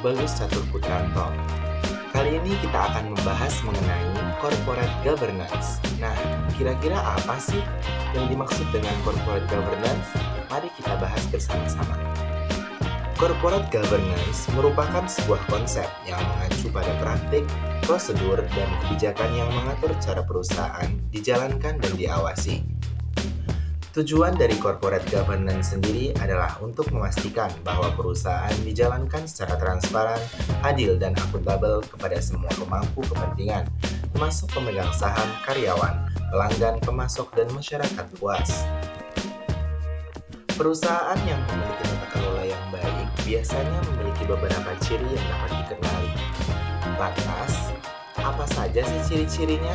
Bagus Catur Putranto. Kali ini kita akan membahas mengenai corporate governance. Nah, kira-kira apa sih yang dimaksud dengan corporate governance? Mari kita bahas bersama-sama. Corporate governance merupakan sebuah konsep yang mengacu pada praktik, prosedur, dan kebijakan yang mengatur cara perusahaan dijalankan dan diawasi. Tujuan dari corporate governance sendiri adalah untuk memastikan bahwa perusahaan dijalankan secara transparan, adil, dan akuntabel kepada semua pemangku kepentingan, termasuk pemegang saham, karyawan, pelanggan, pemasok, dan masyarakat luas. Perusahaan yang memiliki tata kelola yang baik biasanya memiliki beberapa ciri yang dapat dikenali. Lantas, apa saja sih ciri-cirinya?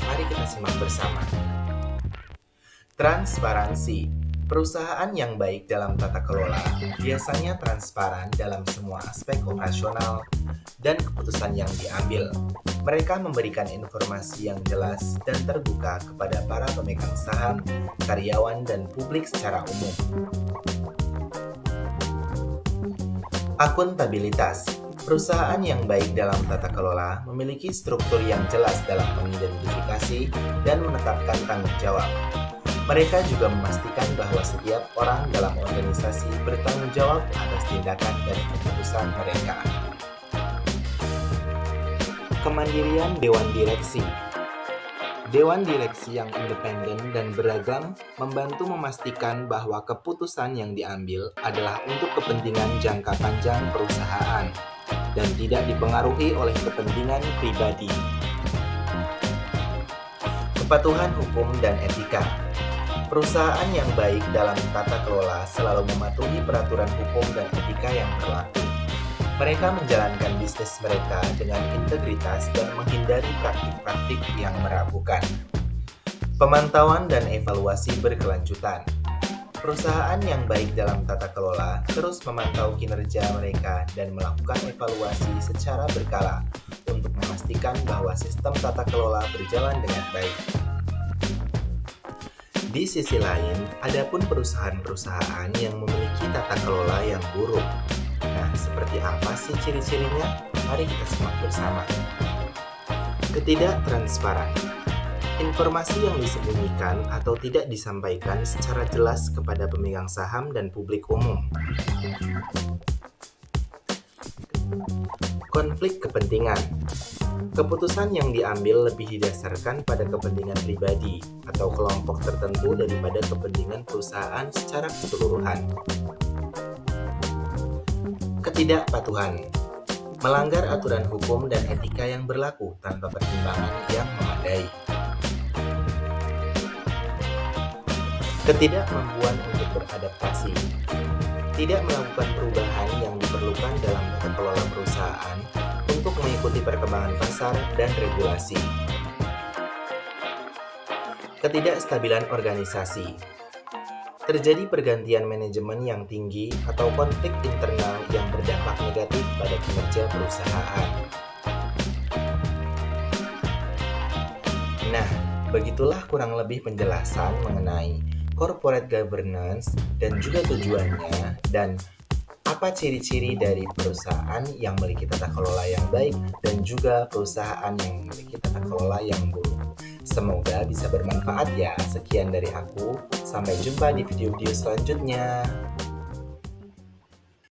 Mari kita simak bersama. Transparansi. Perusahaan yang baik dalam tata kelola biasanya transparan dalam semua aspek operasional dan keputusan yang diambil. Mereka memberikan informasi yang jelas dan terbuka kepada para pemegang saham, karyawan, dan publik secara umum. Akuntabilitas. Perusahaan yang baik dalam tata kelola memiliki struktur yang jelas dalam mengidentifikasi dan menetapkan tanggung jawab. Mereka juga memastikan bahwa setiap orang dalam organisasi bertanggung jawab atas tindakan dan keputusan mereka. Kemandirian Dewan Direksi. Dewan Direksi yang independen dan beragam membantu memastikan bahwa keputusan yang diambil adalah untuk kepentingan jangka panjang perusahaan dan tidak dipengaruhi oleh kepentingan pribadi. Kepatuhan hukum dan etika. Perusahaan yang baik dalam tata kelola selalu mematuhi peraturan hukum dan etika yang berlaku. Mereka menjalankan bisnis mereka dengan integritas dan menghindari praktik-praktik yang meragukan. Pemantauan dan evaluasi berkelanjutan. Perusahaan yang baik dalam tata kelola terus memantau kinerja mereka dan melakukan evaluasi secara berkala untuk memastikan bahwa sistem tata kelola berjalan dengan baik. Di sisi lain, ada pun perusahaan-perusahaan yang memiliki tata kelola yang buruk. Nah, seperti apa sih ciri-cirinya? Mari kita simak bersama. Ketidaktransparan. Informasi yang disembunyikan atau tidak disampaikan secara jelas kepada pemegang saham dan publik umum. Konflik kepentingan. Keputusan yang diambil lebih didasarkan pada kepentingan pribadi atau kelompok tertentu daripada kepentingan perusahaan secara keseluruhan. Ketidakpatuhan. Melanggar aturan hukum dan etika yang berlaku tanpa pertimbangan yang memadai. Ketidakmampuan untuk beradaptasi. Tidak melakukan perubahan yang diperlukan dalam tata kelola perusahaan untuk mengikuti perkembangan pasar dan regulasi. Ketidakstabilan organisasi. Terjadi pergantian manajemen yang tinggi atau konflik internal yang berdampak negatif pada kinerja perusahaan. Nah, begitulah kurang lebih penjelasan mengenai corporate governance dan juga tujuannya dan apa ciri-ciri dari perusahaan yang memiliki tata kelola yang baik dan juga perusahaan yang memiliki tata kelola yang buruk. Semoga bisa bermanfaat ya. Sekian dari aku. Sampai jumpa di video-video selanjutnya.